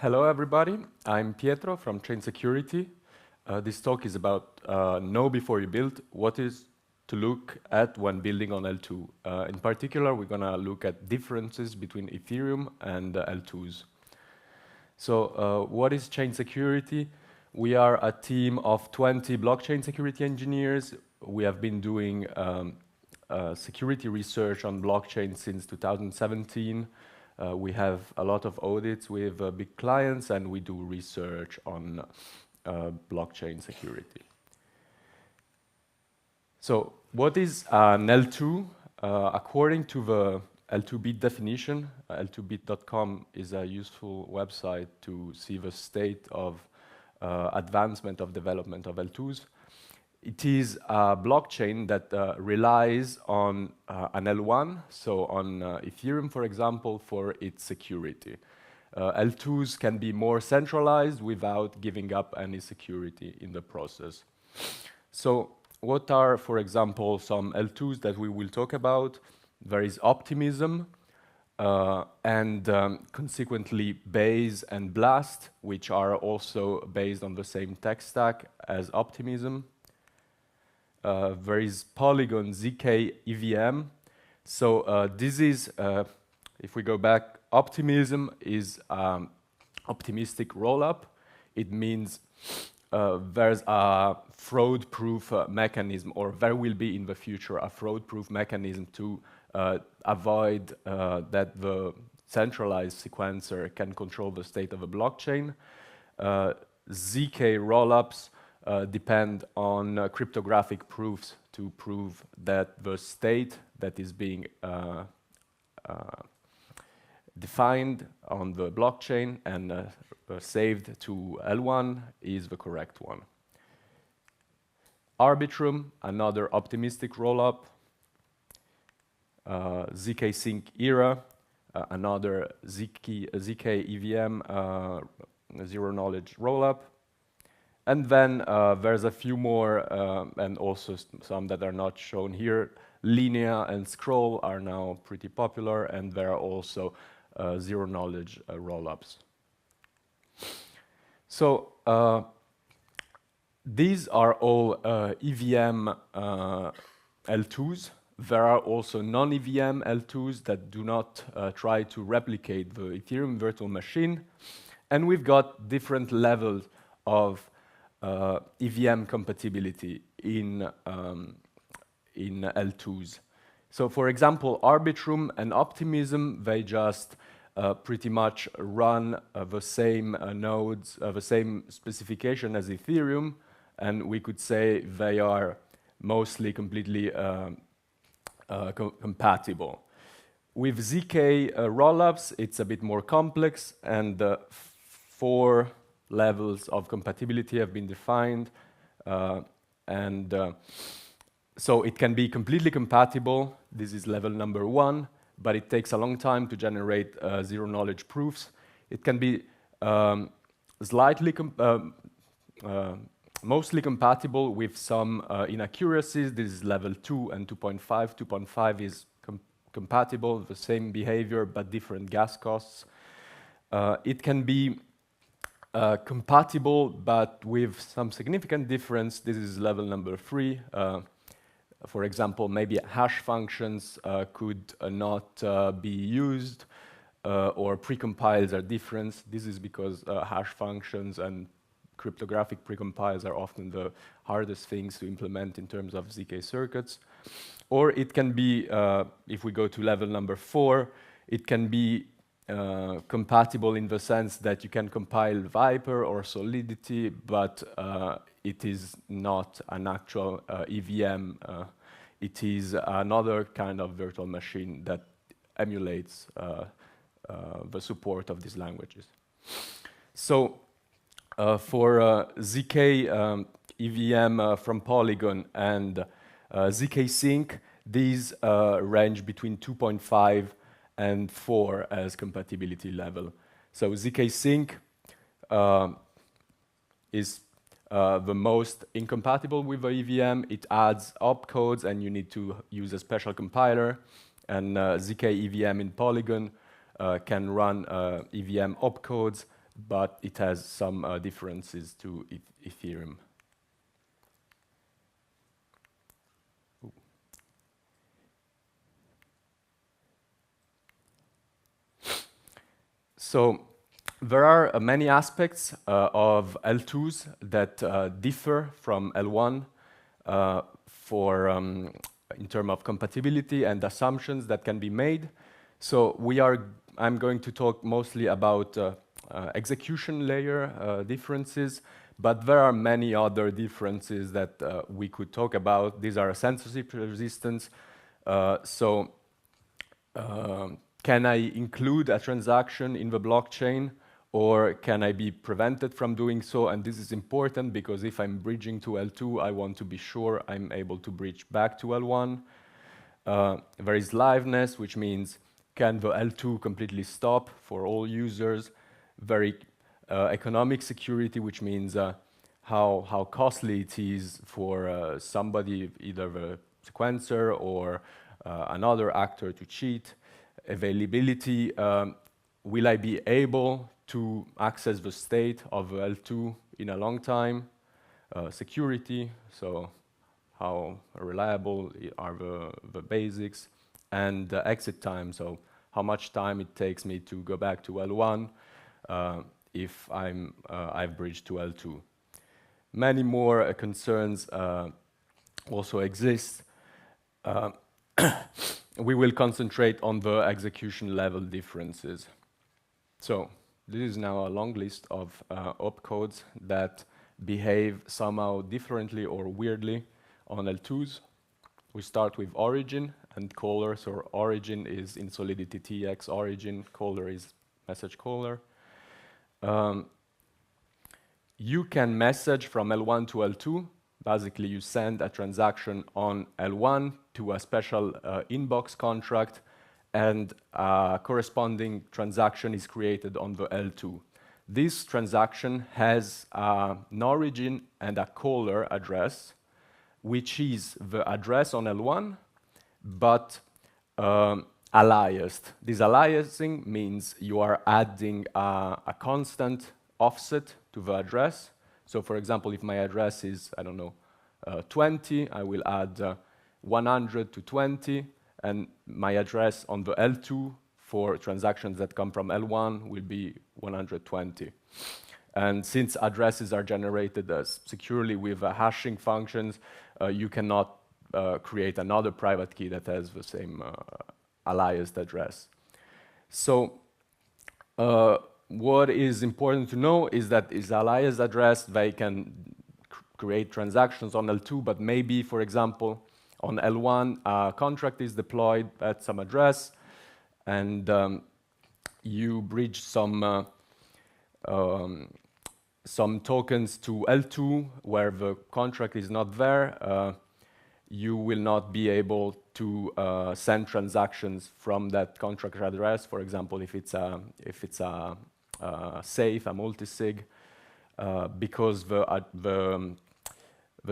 Hello, everybody. I'm Pietro from ChainSecurity. This talk is about know before you build, what is to look at when building on L2. In particular, we're going to look at differences between Ethereum and L2s. So what is ChainSecurity? We are a team of 20 blockchain security engineers. We have been doing security research on blockchain since 2017. We have a lot of audits with big clients, and we do research on blockchain security. So what is an L2? According to the L2bit definition, L2bit.com is a useful website to see the state of advancement of development of L2s. It is a blockchain that relies on an L1, so on Ethereum, for example, for its security. L2s can be more centralized without giving up any security in the process. So what are, for example, some L2s that we will talk about? There is Optimism, and consequently Base and Blast, which are also based on the same tech stack as Optimism. There is Polygon ZK EVM. So this is, if we go back, Optimism is optimistic rollup. It means there's a fraud-proof mechanism, or there will be in the future a fraud-proof mechanism to avoid that the centralized sequencer can control the state of a blockchain. ZK rollups depend on cryptographic proofs to prove that the state that is being defined on the blockchain and saved to L1 is the correct one. Arbitrum, another optimistic rollup. ZK Sync Era, another ZK EVM zero-knowledge rollup. And then there's a few more, and also some that are not shown here. Linea and Scroll are now pretty popular, and there are also zero-knowledge rollups. So these are all EVM L2s. There are also non-EVM L2s that do not try to replicate the Ethereum virtual machine. And we've got different levels of EVM compatibility in L2s. So for example, Arbitrum and Optimism, they just pretty much run the same nodes, the same specification as Ethereum, and we could say they are mostly completely compatible. With ZK rollups, it's a bit more complex, and 4 levels of compatibility have been defined, so it can be completely compatible. This is level number 1, but it takes a long time to generate zero-knowledge proofs. It can be mostly compatible with some inaccuracies. This is level 2 and 2.5. 2.5 is compatible, the same behavior, but different gas costs. It can be compatible, but with some significant difference. This is level number 3. For example, maybe hash functions could not be used, or precompiles are different. This is because hash functions and cryptographic precompiles are often the hardest things to implement in terms of ZK circuits. Or it can be, if we go to level number 4, it can be compatible in the sense that you can compile Viper or Solidity, but it is not an actual EVM. It is another kind of virtual machine that emulates the support of these languages. So for ZK EVM from Polygon and ZK Sync, these range between 2.5 and 4 as compatibility level. So ZK Sync is the most incompatible with the EVM. It adds opcodes, and you need to use a special compiler. And ZK EVM in Polygon can run EVM opcodes, but it has some differences to Ethereum. So there are many aspects of L2s that differ from L1 in terms of compatibility and assumptions that can be made. So I'm going to talk mostly about execution layer differences, but there are many other differences that we could talk about. These are censorship resistance. Can I include a transaction in the blockchain, or can I be prevented from doing so? And this is important because if I'm bridging to L2, I want to be sure I'm able to bridge back to L1. There is liveness, which means can the L2 completely stop for all users? Very economic security, which means how costly it is for somebody, either the sequencer or another actor, to cheat. Availability, will I be able to access the state of L2 in a long time? Security, so how reliable are the basics? And exit time, so how much time it takes me to go back to L1 if I've bridged to L2. Many more concerns also exist. We will concentrate on the execution level differences. So this is now a long list of opcodes that behave somehow differently or weirdly on L2s. We start with origin and caller. So origin is in Solidity TX origin, caller is message caller. You can message from L1 to L2. Basically, you send a transaction on L1 to a special inbox contract, and a corresponding transaction is created on the L2. This transaction has an origin and a caller address, which is the address on L1, but aliased. This aliasing means you are adding a constant offset to the address. So for example, if my address is, I don't know, 20, I will add 100 to 20, and my address on the L2 for transactions that come from L1 will be 120. And since addresses are generated securely with hashing functions, you cannot create another private key that has the same aliased address. So what is important to know is that is aliased address, they can create transactions on L2, but maybe, for example, on L1, a contract is deployed at some address, and you bridge some tokens to L2 where the contract is not there. You will not be able to send transactions from that contract address. For example, if it's a safe, a multi-sig, because the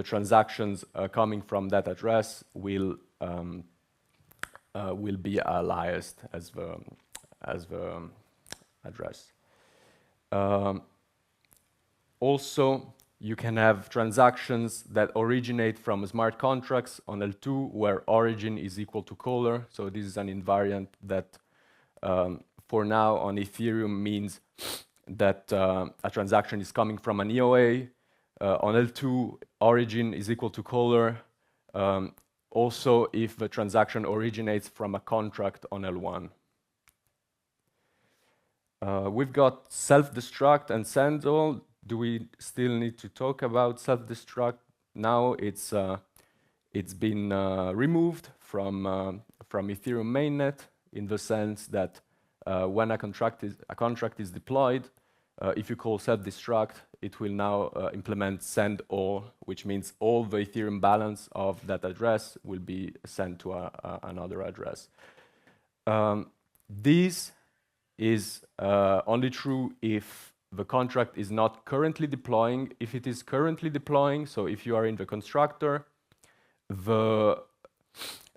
transactions coming from that address will be aliased as the address. Also, you can have transactions that originate from smart contracts on L2 where origin is equal to caller. So this is an invariant that for now on Ethereum means that a transaction is coming from an EOA. On L2, origin is equal to caller. Also, if the transaction originates from a contract on L1. We've got self-destruct and send all. Do we still need to talk about self-destruct? Now it's been removed from Ethereum mainnet in the sense that when a contract is deployed, if you call self-destruct, it will now implement send all, which means all the Ethereum balance of that address will be sent to another address. This is only true if the contract is not currently deploying. If it is currently deploying, so if you are in the constructor, the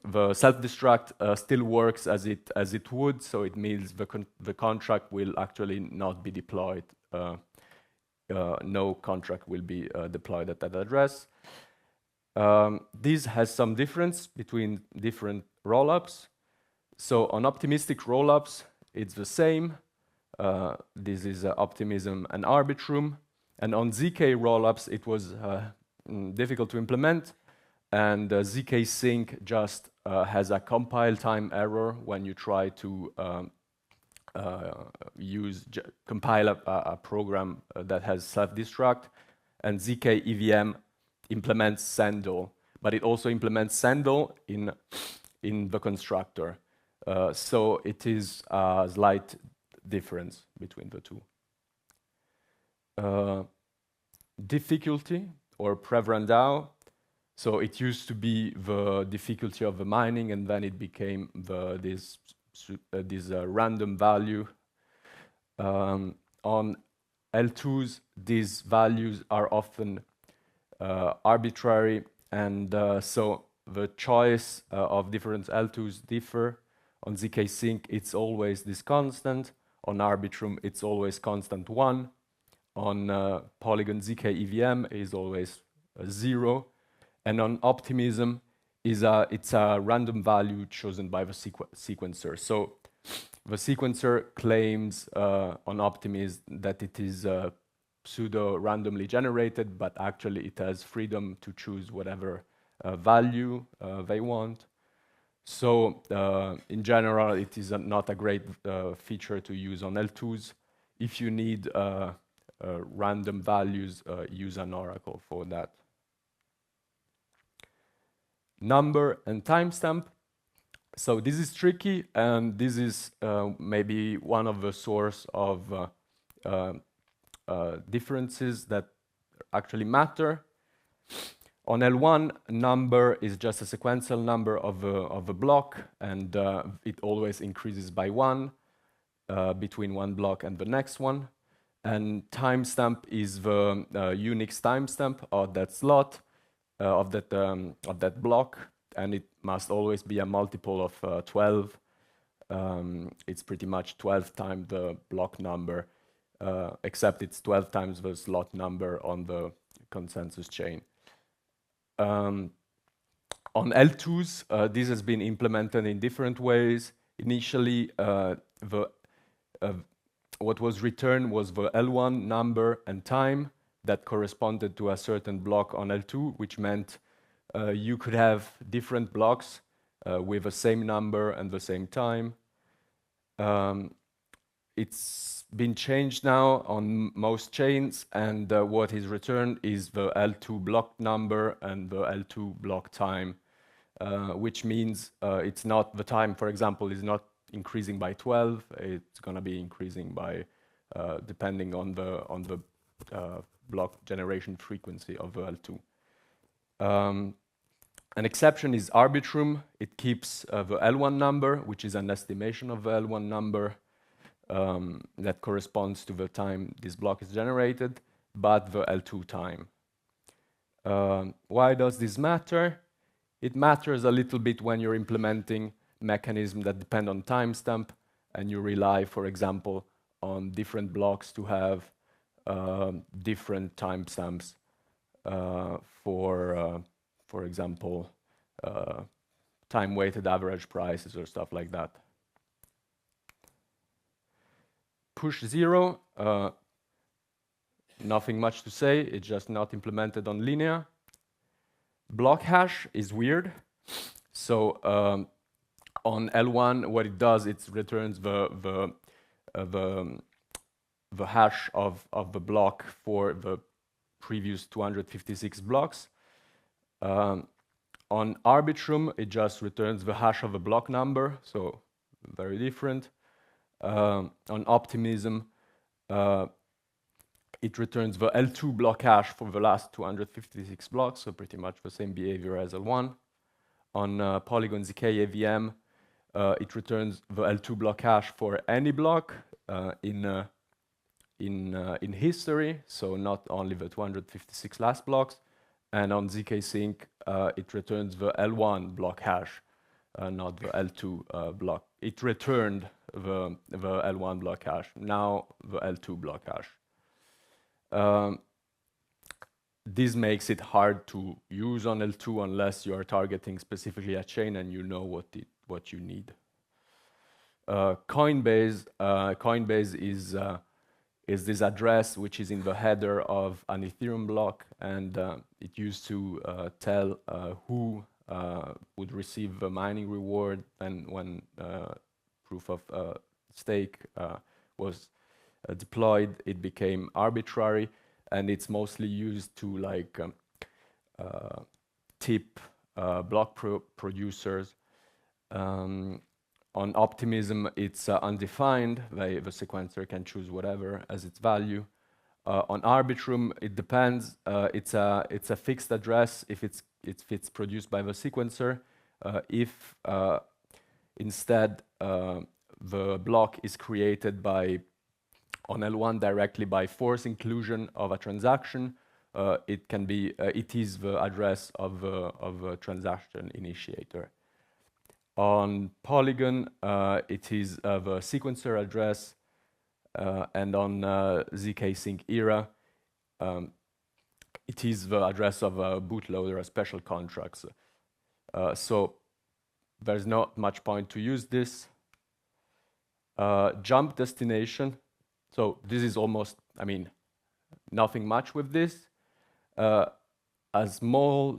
self-destruct still works as it would, so it means the contract will actually not be deployed no contract will be deployed at that address. This has some difference between different rollups. So on optimistic rollups, it's the same. This is Optimism and Arbitrum. And on ZK rollups, it was difficult to implement. And ZK Sync just has a compile time error when you try to compile a program that has self-destruct. And ZK EVM implements Sendle, but it also implements Sendle in the constructor. So it is a slight difference between the two. Difficulty or Prevrandao. So it used to be the difficulty of the mining, and then it became this random value. On L2s, these values are often arbitrary, and so the choice of different L2s differ. On ZK Sync, it's always this constant. On Arbitrum, it's always constant 1. On Polygon ZK EVM is always 0. And on Optimism, it's a random value chosen by the sequencer. So the sequencer claims on Optimism that it is pseudo-randomly generated, but actually it has freedom to choose whatever value they want. So in general, it is not a great feature to use on L2s. If you need random values, use an oracle for that. Number and timestamp. So this is tricky, and this is maybe one of the source of differences that actually matter. On L1, number is just a sequential number of a block, and it always increases by 1 between one block and the next one. And timestamp is the Unix timestamp of that slot, of that block, and it must always be a multiple of 12. It's pretty much 12 times the block number, except it's 12 times the slot number on the consensus chain. On L2s, this has been implemented in different ways. Initially, what was returned was the L1 number and time that corresponded to a certain block on L2, which meant you could have different blocks with the same number and the same time. It's been changed now on most chains, and what is returned is the L2 block number and the L2 block time, which means it's not the time, for example, is not increasing by 12. It's going to be increasing by depending on the block generation frequency of the L2. An exception is Arbitrum. It keeps the L1 number, which is an estimation of the L1 number that corresponds to the time this block is generated, but the L2 time. Why does this matter? It matters a little bit when you're implementing mechanisms that depend on timestamp, and you rely, for example, on different blocks to have different timestamps for example, time-weighted average prices or stuff like that. Push 0, nothing much to say. It's just not implemented on Linea. Block hash is weird. So on L1, what it does, it returns the hash of the block for the previous 256 blocks. On Arbitrum, it just returns the hash of a block number, so very different. On Optimism, it returns the L2 block hash for the last 256 blocks, so pretty much the same behavior as L1. On Polygon ZK AVM, it returns the L2 block hash for any block in history, so not only the 256 last blocks. And on ZK Sync, it returns the L1 block hash, not the L2 block. It returned the L1 block hash, now the L2 block hash. this makes it hard to use on L2 unless you are targeting specifically a chain and you know what you need. Coinbase is this address which is in the header of an Ethereum block, and it used to tell who would receive the mining reward, and when proof of stake was deployed, it became arbitrary, and it's mostly used to like tip block producers. On Optimism, it's undefined. The sequencer can choose whatever as its value. On Arbitrum, it depends. It's a fixed address if it's produced by the sequencer. If instead the block is created by on L1 directly by force inclusion of a transaction, it is the address of a transaction initiator. On Polygon, it is the sequencer address, and on ZK Sync Era, it is the address of a bootloader, a special contracts. So there's not much point to use this. Jump destination. So this is almost, I mean, nothing much with this. A small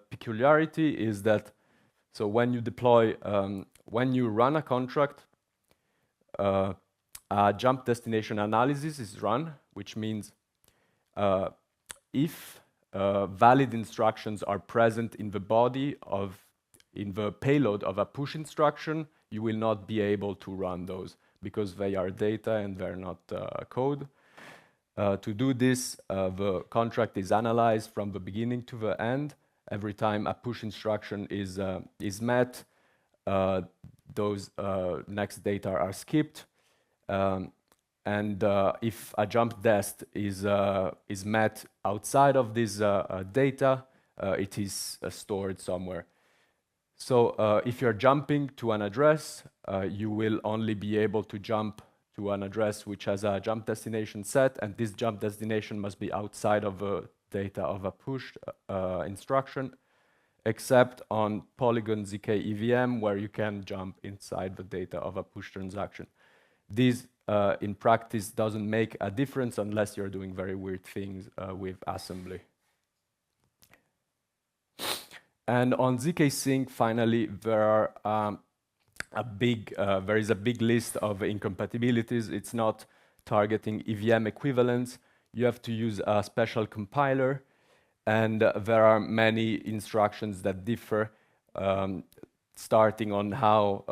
peculiarity is that, so when you deploy, when you run a contract, a jump destination analysis is run, which means if valid instructions are present in the body in the payload of a push instruction, you will not be able to run those because they are data and they're not code. To do this, the contract is analyzed from the beginning to the end. Every time a push instruction is met, those next data are skipped. And if a jump dest is met outside of this data, it is stored somewhere. So if you're jumping to an address, you will only be able to jump to an address which has a jump destination set, and this jump destination must be outside of the data of a push instruction, except on Polygon ZK EVM, where you can jump inside the data of a push transaction. This, in practice, doesn't make a difference unless you're doing very weird things with assembly. And on ZK Sync, finally, there is a big list of incompatibilities. It's not targeting EVM equivalents. You have to use a special compiler, and there are many instructions that differ, starting on how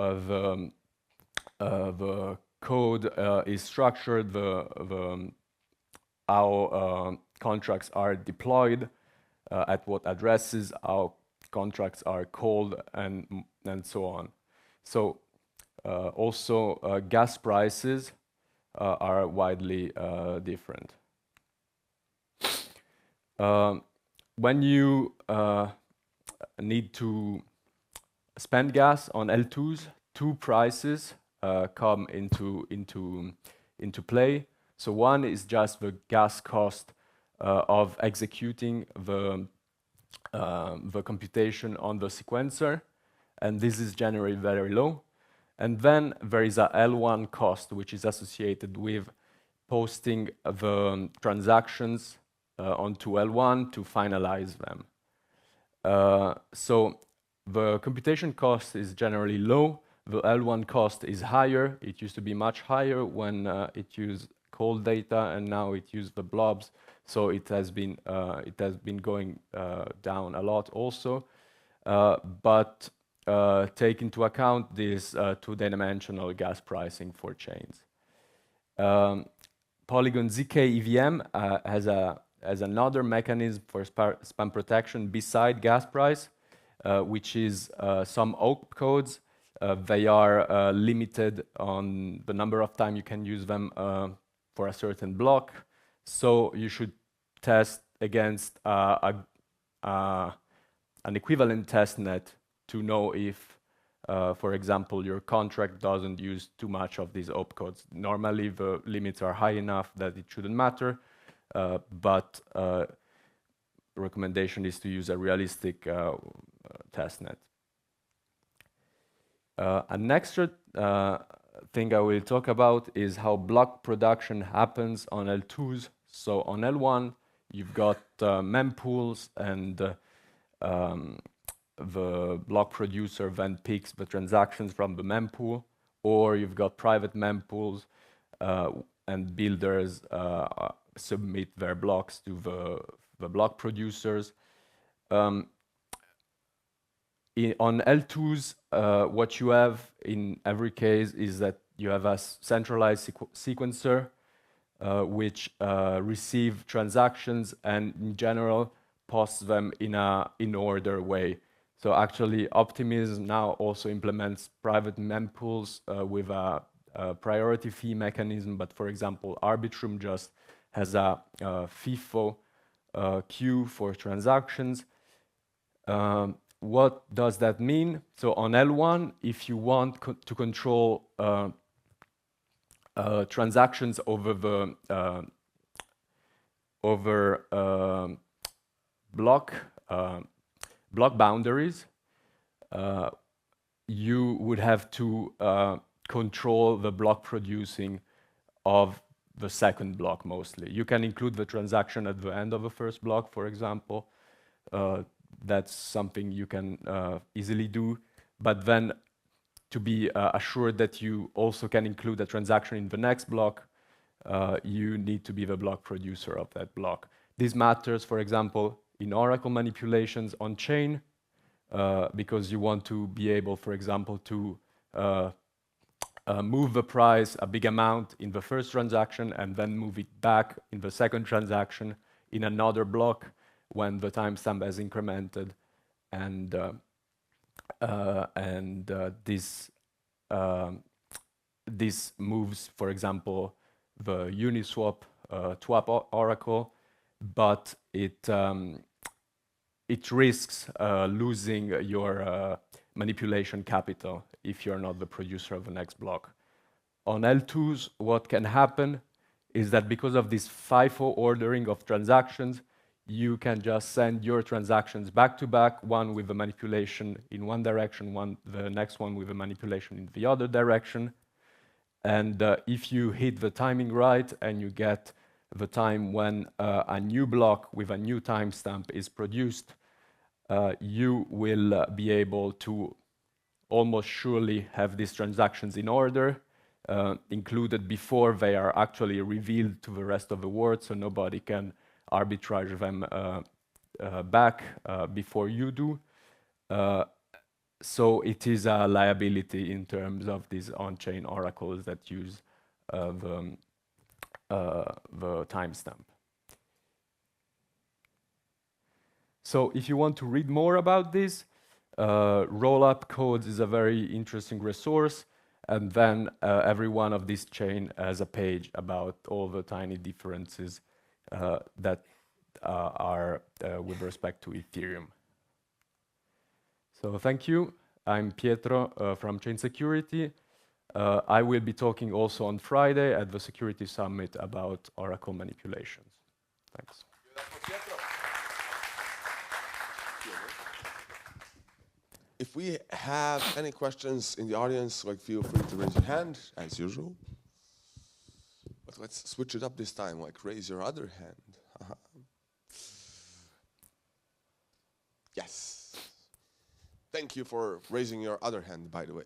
the code is structured, how contracts are deployed, at what addresses, how contracts are called, and so on. So also gas prices are widely different. When you need to spend gas on L2s, two prices come into play. So one is just the gas cost of executing the computation on the sequencer, and this is generally very low. And then there is a L1 cost, which is associated with posting the transactions onto L1 to finalize them. So the computation cost is generally low. The L1 cost is higher. It used to be much higher when it used cold data, and now it uses the blobs. So it has been going down a lot also. But take into account this two-dimensional gas pricing for chains. Polygon ZK EVM has another mechanism for spam protection beside gas price, which is some opcodes. They are limited on the number of times you can use them for a certain block. So you should test against an equivalent testnet to know if, for example, your contract doesn't use too much of these opcodes. Normally, the limits are high enough that it shouldn't matter. but recommendation is to use a realistic testnet. An extra thing I will talk about is how block production happens on L2s. So on L1, you've got mempools, and the block producer then picks the transactions from the mempool, or you've got private mempools, and builders submit their blocks to the block producers. On L2s, what you have in every case is that you have a centralized sequencer which receive transactions and in general posts them in a in-order way. So actually Optimism now also implements private mempools with a priority fee mechanism, but for example Arbitrum just has a FIFO queue for transactions. What does that mean? So on L1, if you want to control transactions over the block boundaries, you would have to control the block producing of the second block mostly. You can include the transaction at the end of the first block, for example. That's something you can easily do, but then to be assured that you also can include a transaction in the next block, you need to be the block producer of that block. This matters, for example, in Oracle manipulations on chain, because you want to be able, for example, to move the price a big amount in the first transaction and then move it back in the second transaction in another block when the timestamp has incremented, and this moves, for example, the Uniswap TWAP oracle, but it risks losing your manipulation capital if you're not the producer of the next block. On L2s, what can happen is that because of this FIFO ordering of transactions, you can just send your transactions back to back, one with the manipulation in one direction, the next one with the manipulation in the other direction. And if you hit the timing right and you get the time when a new block with a new timestamp is produced, you will be able to almost surely have these transactions in order, included before they are actually revealed to the rest of the world, so nobody can arbitrage them back before you do. So it is a liability in terms of these on-chain oracles that use the timestamp. So if you want to read more about this, Rollup Codes is a very interesting resource, and then every one of these chain has a page about all the tiny differences that are with respect to Ethereum. So thank you. I'm Pietro from ChainSecurity. I will be talking also on Friday at the Security Summit about Oracle manipulations. Thanks. If we have any questions in the audience, feel free to raise your hand, as usual. But let's switch it up this time, raise your other hand. Yes. Thank you for raising your other hand, by the way.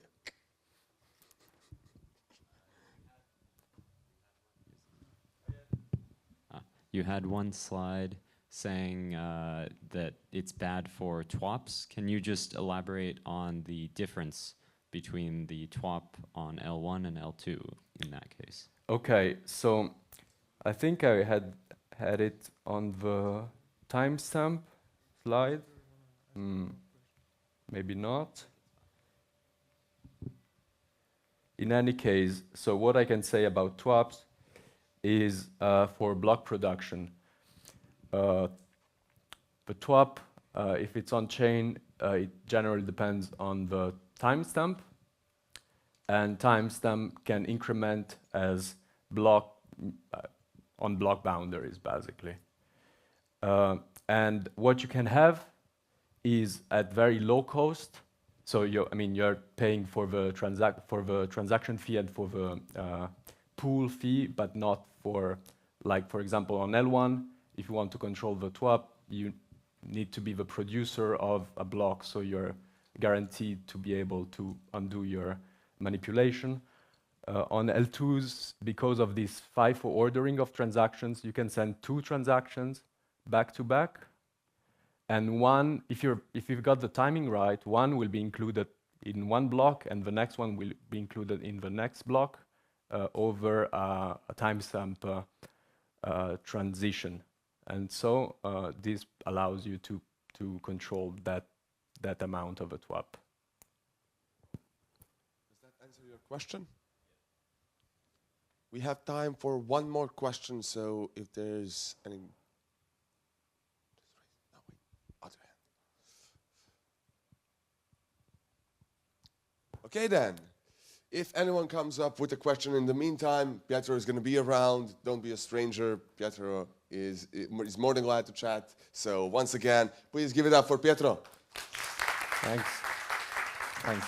You had one slide saying that it's bad for TWAPs. Can you just elaborate on the difference between the TWAP on L1 and L2 in that case? Okay, so I think I had it on the timestamp slide. Maybe not. In any case, so what I can say about TWAPs is for block production. The TWAP, if it's on chain, it generally depends on the timestamp, and timestamp can increment as block on block boundaries, basically. And what you can have is at very low cost. So you're paying for the transaction fee and for the pool fee, but not for, like, for example, on L1, if you want to control the TWAP, you need to be the producer of a block, so you're guaranteed to be able to undo your manipulation. On L2s, because of this FIFO ordering of transactions, you can send 2 transactions back to back, and one, if you've got the timing right, one will be included in one block, and the next one will be included in the next block over a timestamp transition, and so this allows you to control that amount of a TWAP. Does that answer your question? We have time for one more question, so if there's any... Other hand. Okay then, if anyone comes up with a question in the meantime, Pietro is going to be around. Don't be a stranger. Pietro is more than glad to chat. So once again, please give it up for Pietro. Thanks. Thanks.